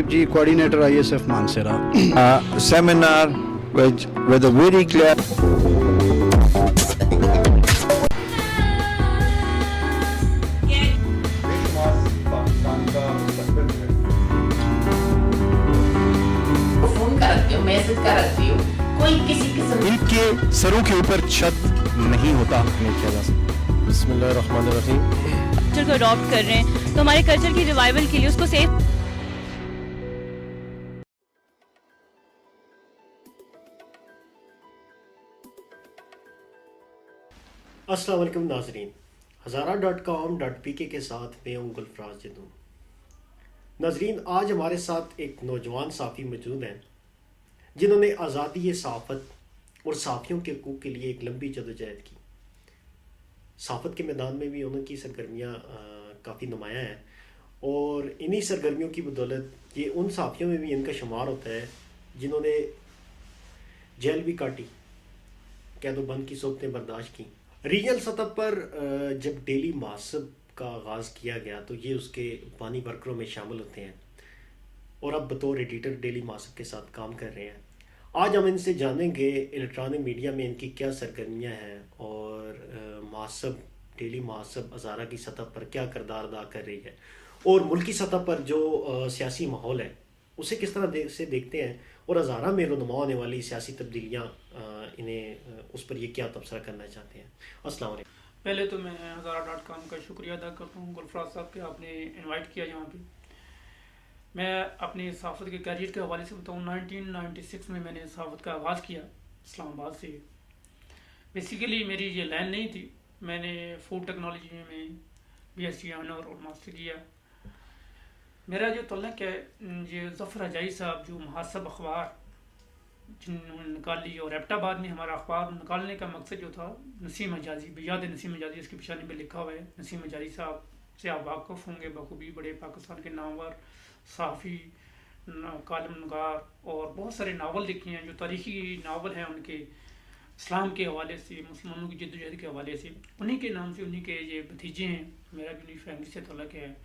Ji, coordinator ISF Mansehra. Seminar with a very clear phone का रखती हूँ, message का रखती हूँ, कोई किसी किस्म इनके सरों के ऊपर छत नहीं होता नहीं किया जा सकता। बिस्मिल्लाहिर्रहमानिर्रहीम। कल्चर को अडॉप्ट कर रहे हैं तो हमारे कल्चर की रिवाइवल के लिए उसको सेफ अस्सलाम वालेकुम नाजरीन, हज़ारा.com.pk के साथ मैं हूं गुलफराज जदून। नाजरीन, आज हमारे साथ एक नौजवान साफ़ी मौजूद हैं जिन्होंने आज़ादी सहाफ़त और साफ़ियों के हकूक़ के लिए एक लंबी जदोजहद की। सहाफ़त के मैदान में भी उनकी सरगर्मियाँ काफ़ी नुमायाँ हैं और इन्हीं सरगर्मियों की बदौलत ये उन साफ़ियों में भी इनका शुमार होता है जिन्होंने जेल भी काटी, कैद व बंद की सोबतें बर्दाश्त की। रीजनल सतह पर जब डेली महासब का आगाज़ किया गया तो ये उसके बानी वर्करों में शामिल होते हैं और अब बतौर एडिटर डेली महासब के साथ काम कर रहे हैं। आज हम इनसे जानेंगे इलेक्ट्रॉनिक मीडिया में इनकी क्या सरगर्मियाँ हैं और महासब डेली महासब हज़ारा की सतह पर क्या किरदार अदा कर रही है और मुल्की सतह पर जो सियासी माहौल है उसे किस तरह से देखते हैं और हज़ारा में रुनुमा होने वाली सियासी तब्दीलियाँ इन्हें उस पर ये क्या तबसरा करना चाहते हैं। अस्सलाम वालेकुम। पहले तो मैं हज़ारा.com का शुक्रिया अदा करता हूँ गुलफराज साहब के, आपने इनवाइट किया यहाँ पे। मैं अपनी सहाफ़त के कैरियर के हवाले से बताऊँ, 1996 में मैंने सहाफ़त का आगाज़ किया इस्लामाबाद से। बेसिकली मेरी ये लाइन नहीं थी, मैंने फूड टेक्नोलॉजी में BSc ऑनर और मास्टर किया। मेरा जो तल्लुक़ है, ये ज़फ़र अजाई साहब जो महासब अखबार जिन्होंने निकाली और एबटाबाद में हमारा अखबार निकालने का मकसद जो था, नसीम हजाजी, बियाद नसीम हजाजी इसकी पेशानी में लिखा हुआ है। नसीम हजाजी साहब से आप वाक़फ़ होंगे बखूबी, बड़े पाकिस्तान के नामवर सहाफ़ी, कालम नगार और बहुत सारे नावल लिखे हैं जो तारीख़ी नावल हैं उनके, इस्लाम के हवाले से, मुसलमानों की जद्दोजहद के हवाले से। उन्हीं के नाम से उन्हीं के ये भतीजे हैं, मेरा भी उन्हीं फैमिली से तल्लुक़ है।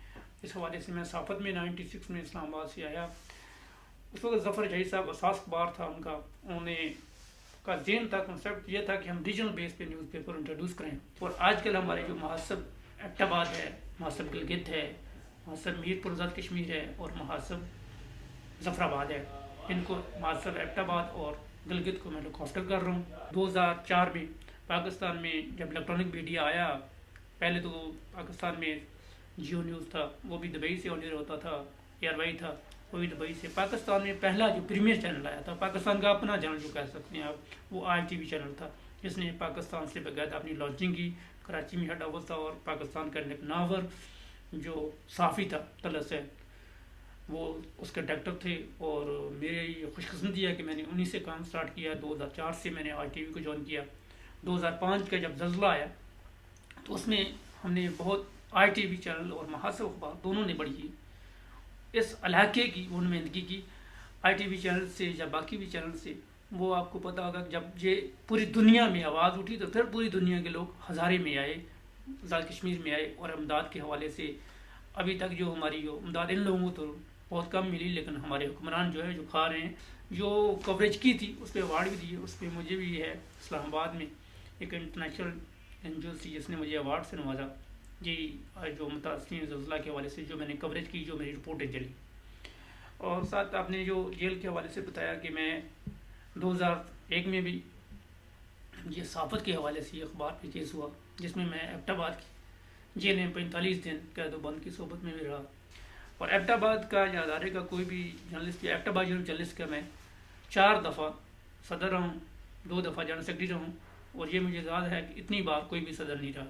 इस हवाले से मैं सहाफ़त में 96 में इस्लामाबाद से आया। उस वक्त ज़फ़र अजाई साहब असास अखबार था उनका, उन्होंने का ज़हन था, कंसेप्ट ये था कि हम रीजनल बेस पे न्यूज़पेपर इंट्रोड्यूस करें। और आजकल हमारे जो महासब एबटाबाद है, महासब गिलगित है, महासब मीरपुर आज़ाद कश्मीर है और महासब ज़फ़राबाद है, इनको महासब एबटाबाद और गिलगित को मैं लुक आफ्टर कर रहा हूँ। 2004 में पाकिस्तान में जब इलेक्ट्रॉनिक मीडिया आया, पहले तो पाकिस्तान में जियो न्यूज़ था, वो भी दुबई से ऑनर होता था, एयरवाई था वो भी दुबई से। पाकिस्तान में पहला जो प्रीमियर चैनल आया था, पाकिस्तान का अपना चैनल जो कह सकते हैं आप, वो ITV चैनल था, जिसने पाकिस्तान से बाकायदा अपनी लॉन्चिंग की। कराची में हेड ऑफिस था और पाकिस्तान का एक नावर जो साफ़ी था तलस है, वो उसके डायरेक्टर थे। और मेरी खुशकिस्मती है कि मैंने उन्हीं से काम स्टार्ट किया। 2004 से मैंने ITV को ज्वाइन किया। 2005 का जब ज़ल्ज़ला आया तो उसमें हमने बहुत ITV चैनल और महासब अखबार दोनों ने बड़ी इस इलाके की नुमाइंदगी की। ITV चैनल से या बाकी भी चैनल से, वो आपको पता होगा जब ये पूरी दुनिया में आवाज़ उठी तो फिर पूरी दुनिया के लोग हज़ारे में आए, आज़ाद कश्मीर में आए। और अमदाद के हवाले से अभी तक जो हमारी जो अमदाद इन लोगों को तो बहुत कम मिली, लेकिन हमारे हुक्मरान जो है जो खा रहे हैं, जो कवरेज की थी उस पर अवार्ड भी दिए। उस पर मुझे भी है इस्लामाबाद में एक इंटरनेशनल NGO थी जिसने मुझे अवार्ड से नवाजा जी, जो मुतासिरीन ज़ल्ज़ला के हवाले से जो मैंने कवरेज की, जो मेरी रिपोर्टें चली। और साथ आपने जो जेल के हवाले से बताया कि मैं 2001 में भी ये सहाफ़त के हवाले से ये अखबार पे केस हुआ, जिसमें मैं एबटाबाद की जेल में 45 दिन कैद व बंद की सोबत में भी रहा। और एबटाबाद का या अदारे का कोई भी जर्नलिस्ट या एबटाबाद जर्नलिस्ट का मैं 4 दफ़ा सदर रहा हूँ, 2 दफ़ा जनरल सेक्रेटरी रहा हूँ। और ये मुझे याद है कि इतनी बार कोई भी सदर नहीं रहा।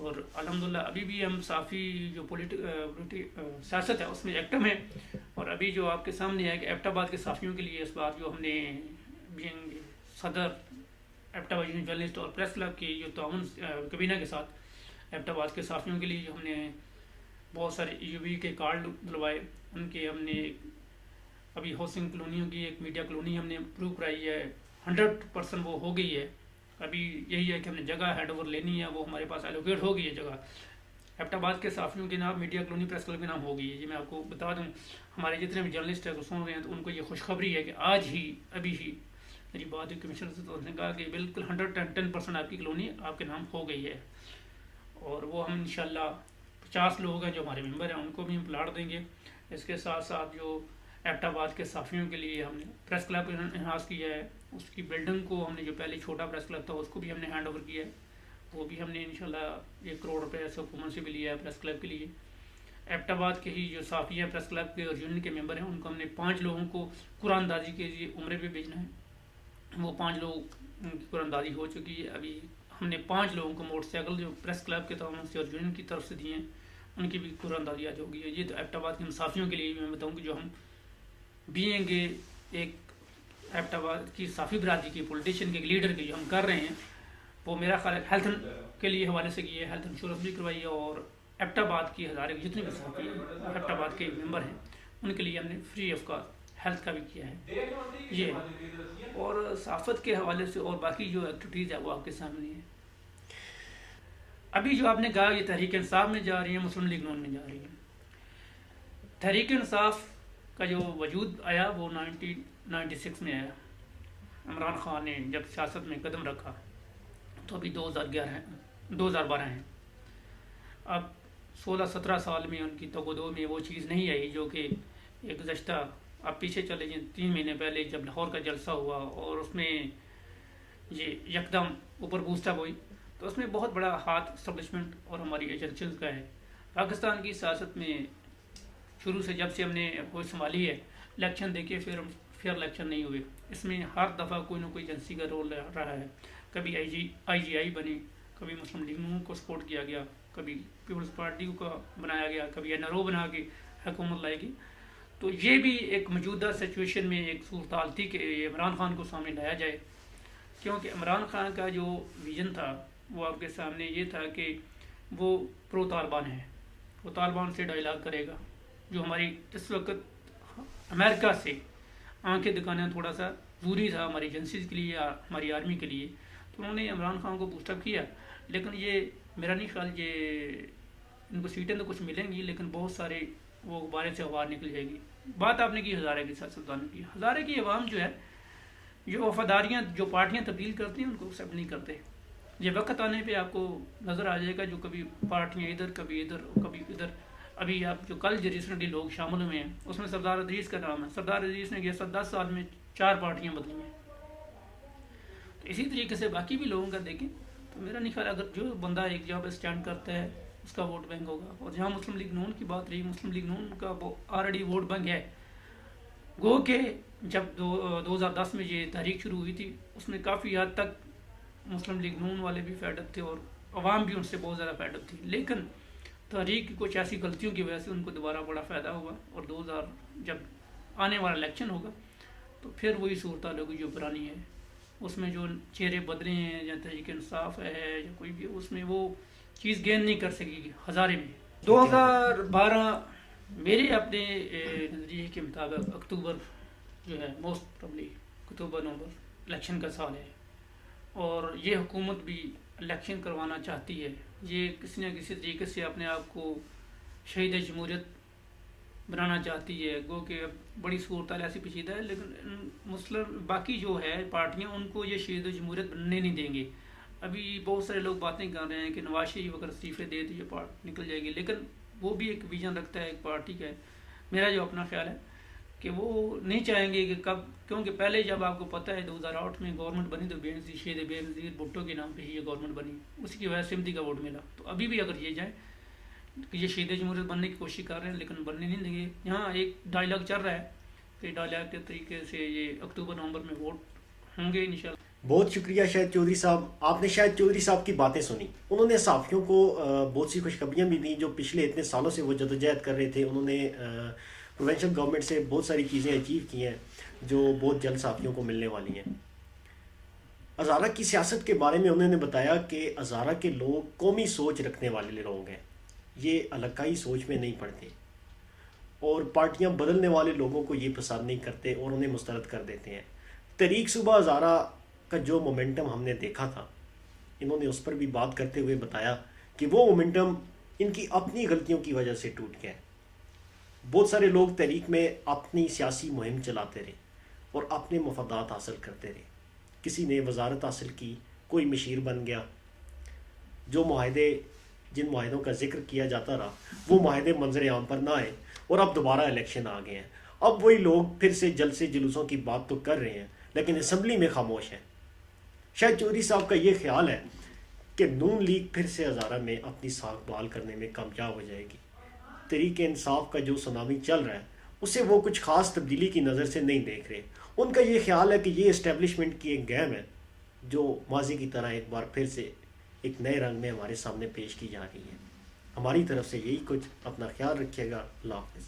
और अल्हम्दुलिल्लाह अभी भी हम साफ़ी जो सियासत है उसमें एक्टिव हैं। और अभी जो आपके सामने है कि एबटाबाद के साफ़ियों के लिए इस बार जो हमने सदर एबटाबाद जर्नलिस्ट और प्रेस क्लब की जो ताउन कबीना के साथ एबटाबाद के साफ़ियों के लिए जो हमने बहुत सारे EUV के कार्ड दिलवाए, उनके हमने अभी हाउसिंग कॉलोनियों की एक मीडिया कॉलोनी हमने अप्रूव कराई है, 100% वो हो गई है। अभी यही है कि हमने जगह हैंड ओवर लेनी है, वो हमारे पास एलोकेट हो गई है जगह। एबटाबाद के साफियों के नाम मीडिया कॉलोनी प्रेस क्लब के नाम हो गई है। ये मैं आपको बता दूं, हमारे जितने भी जर्नलिस्ट हैं तो सुन रहे हैं तो उनको ये खुशखबरी है कि आज ही अभी ही मेरी बात हुई कमिश्नर से, तो उसने कहा कि बिल्कुल 110% आपकी कॉलोनी आपके नाम हो गई है। और वो हम इंशाल्लाह 50 लोग हैं जो हमारे मेंबर हैं उनको भी हम प्लाट देंगे। इसके साथ साथ जो एबटाबाद के साफियों के लिए हमने प्रेस क्लब इन्हांस किया है, उसकी बिल्डिंग को हमने जो पहले छोटा प्रेस क्लब था उसको भी हमने हैंड ओवर किया है, वो भी हमने इंशाल्लाह 1 करोड़ रुपये ऐसे हुकूमत से भी लिया है प्रेस क्लब के लिए। एबटाबाद के ही जो साफ़ी हैं प्रेस क्लब के और यूनियन के मेंबर हैं उनको हमने 5 लोगों को कुरानदाजी के लिए उम्रे पे भेजना है। वो 5 लोग की कुरानदाजी हो चुकी है। अभी हमने 5 लोगों को मोटरसाइकिल जो प्रेस क्लब के तरफ से और यूनियन की तरफ से दिए हैं उनकी भी कुरानदाजी आज होगी। ये तो एबटाबाद के मुसाफियों के लिए मैं बताऊँ कि जो हम बीएंगे एक एबटाबाद की साफ़ी बरादरी की पॉलिटिशियन के लीडर की जो हम कर रहे हैं वो मेरा ख्याल है हेल्थ के लिए हवाले से की है, हेल्थ इंश्योरेंस भी करवाई है। और एबटाबाद की हज़ारे जितने भी साथी एबटाबाद के मेंबर हैं उनके लिए हमने फ्री ऑफ कॉस्ट हेल्थ का भी किया है ये। और साफत के हवाले से और बाकी जो एक्टिविटीज़ है वो आपके सामने है। अभी जो आपने कहा ये तहरीक इंसाफ में जा रही है, मुस्लिम लीग नून में जा रही है। तहरीक इंसाफ का जो वजूद आया वो 1996 में आया। इमरान खान ने जब सियासत में कदम रखा तो अभी 2012 हैं। अब 16-17 साल में उनकी तगोदो में वो चीज़ नहीं आई जो कि एक गुज़श्ता आप पीछे चले जाए 3 महीने पहले जब लाहौर का जलसा हुआ और उसमें ये यकदम ऊपर बूस्टअप हुई, तो उसमें बहुत बड़ा हाथ इस्टेब्लिशमेंट और हमारी एजेंसीज का है। पाकिस्तान की सियासत में शुरू से जब से हमने वो संभाली है, इलेक्शन देखे फिर फेयर इलेक्शन नहीं हुए, इसमें हर दफ़ा कोई ना कोई एजेंसी का रोल रहा है। कभी IGI बनी, कभी मुस्लिम लीग नून को सपोर्ट किया गया, कभी पीपल्स पार्टी को बनाया गया, कभी NRO बना के हुकूमत लाएगी। तो ये भी एक मौजूदा सिचुएशन में एक सूरत थी कि इमरान खान को सामने लाया जाए, क्योंकि इमरान खान का जो विजन था वो आपके सामने ये था कि वो प्रो तालिबान है, वो तालिबान से डायलॉग करेगा। जो हमारी इस वक्त अमेरिका से आंखें दिखाना थोड़ा सा ज़रूरी था हमारी एजेंसीज के लिए या हमारी आर्मी के लिए, तो उन्होंने इमरान खान को बूस्टअप किया। लेकिन ये मेरा नहीं ख्याल ये इनको सीटें तो कुछ मिलेंगी लेकिन बहुत सारे वो गुब्बारे से हवा निकल जाएगी। बात आपने की हज़ारे की सियासतदानों की, हज़ारे की अवाम जो है जो वफादारियाँ जो पार्टियाँ तब्दील करती हैं उनको एक्सेप्ट नहीं करते। ये वक्त आने पे आपको नज़र आ जाएगा जो कभी पार्टियाँ इधर कभी इधर कभी इधर। अभी आप जो कल जो रिसेंटली लोग शामिल हुए हैं उसमें सरदार अजीज़ का नाम है। सरदार अजीज़ ने 10 साल में 4 पार्टियाँ बदली हैं। तो इसी तरीके से बाकी भी लोगों का देखें तो मेरा नहीं ख्याल अगर जो बंदा एक जगह पर स्टैंड करता है उसका वोट बैंक होगा। और जहाँ मुस्लिम लीग नून की बात रही, मुस्लिम लीग नून का ऑलरेडी वोट बैंक है। गो के जब 2010 में ये तहरीक शुरू हुई थी उसमें काफ़ी हद तक मुस्लिम लीग नून वाले भी फैडअप थे और अवाम भी उनसे बहुत ज़्यादा फैडअप थी। लेकिन तहरीक की कुछ ऐसी गलतियों की वजह से उनको दोबारा बड़ा फ़ायदा हुआ और 2000 जब आने वाला इलेक्शन होगा तो फिर वही सूरत होगी जो पुरानी है। उसमें जो चेहरे बदले हैं या तहरीक इंसाफ है या कोई भी, उसमें वो चीज़ गेन नहीं कर सकेगी हज़ारे में। 2012 मेरे अपने नज़रिए के मुताबिक अक्टूबर जो है मोस्ट प्रॉब्ली अक्टूबर नवंबर इलेक्शन का साल है और ये हुकूमत भी इलेक्शन करवाना चाहती है। ये किसी न किसी तरीके से अपने आप को शहीद जमहूरियत बनाना चाहती है। गो कि बड़ी सूरत ऐसी पेचीदा है लेकिन मुस्लिम बाकी जो है पार्टियां उनको ये शहीद जमहूरियत बनने नहीं देंगे। अभी बहुत सारे लोग बातें कर रहे हैं कि नवाज शरीफ अगर इस्तीफे दे तो ये पार्टी निकल जाएगी, लेकिन वो भी एक विजन रखता है एक पार्टी का। मेरा जो अपना ख्याल है कि वो नहीं चाहेंगे कि कब, क्योंकि पहले जब आपको पता है 2008 में गवर्नमेंट बनी तो बेनज़ीर शेर बेनज़ीर भुट्टो के नाम पे ही ये गवर्नमेंट बनी, उसी की वजह से सिमती का वोट मिला। तो अभी भी अगर ये जाए कि ये शहीद जमहूरियत बनने की कोशिश कर रहे हैं लेकिन बनने नहीं देंगे। यहाँ एक डायलॉग चल रहा है कि डायलॉग के तरीके से ये अक्टूबर नवंबर में वोट होंगे इंशाल्लाह। बहुत शुक्रिया शाहिद चौधरी साहब। आपने शाहिद चौधरी साहब की बातें सुनी, उन्होंने साफियों को बहुत सी खुशखबरियाँ भी दी जो पिछले इतने सालों से वो जदोजहद कर रहे थे। उन्होंने प्रोविंशियल गवर्नमेंट से बहुत सारी चीज़ें अचीव की हैं जो बहुत जल्द साफियों को मिलने वाली हैं। हज़ारा की सियासत के बारे में उन्होंने बताया कि हज़ारा के लोग कौमी सोच रखने वाले लोग हैं, ये अलगाई सोच में नहीं पड़ते और पार्टियां बदलने वाले लोगों को ये पसंद नहीं करते और उन्हें मुस्तरद कर देते हैं। तहरीक सुबह हज़ारा का जो मोमेंटम हमने देखा था, इन्होंने उस पर भी बात करते हुए बताया कि वो मोमेंटम ان کی اپنی غلطیوں کی وجہ سے ٹوٹ گیا ہے۔ بہت سارے لوگ تحریک میں اپنی سیاسی مہم چلاتے رہے اور اپنے مفادات حاصل کرتے رہے۔ کسی نے وزارت حاصل کی، کوئی مشیر بن گیا، جو معاہدے جن معاہدوں کا ذکر کیا جاتا رہا وہ معاہدے منظر عام پر نہ آئے اور اب دوبارہ الیکشن آ گئے ہیں۔ اب وہی لوگ پھر سے جلسے جلوسوں کی بات تو کر رہے ہیں لیکن اسمبلی میں خاموش ہیں۔ شاید چودھری صاحب کا یہ خیال ہے کہ نون لیگ پھر سے ہزارہ میں اپنی ساکھ بحال کرنے میں کامیاب ہو جائے گی۔ تحریک انصاف کا جو سونامی چل رہا ہے اسے وہ کچھ خاص تبدیلی کی نظر سے نہیں دیکھ رہے۔ ان کا یہ خیال ہے کہ یہ اسٹیبلشمنٹ کی ایک گیم ہے جو ماضی کی طرح ایک بار پھر سے ایک نئے رنگ میں ہمارے سامنے پیش کی جا رہی ہے۔ ہماری طرف سے یہی کچھ، اپنا خیال رکھیے گا، اللہ حافظ۔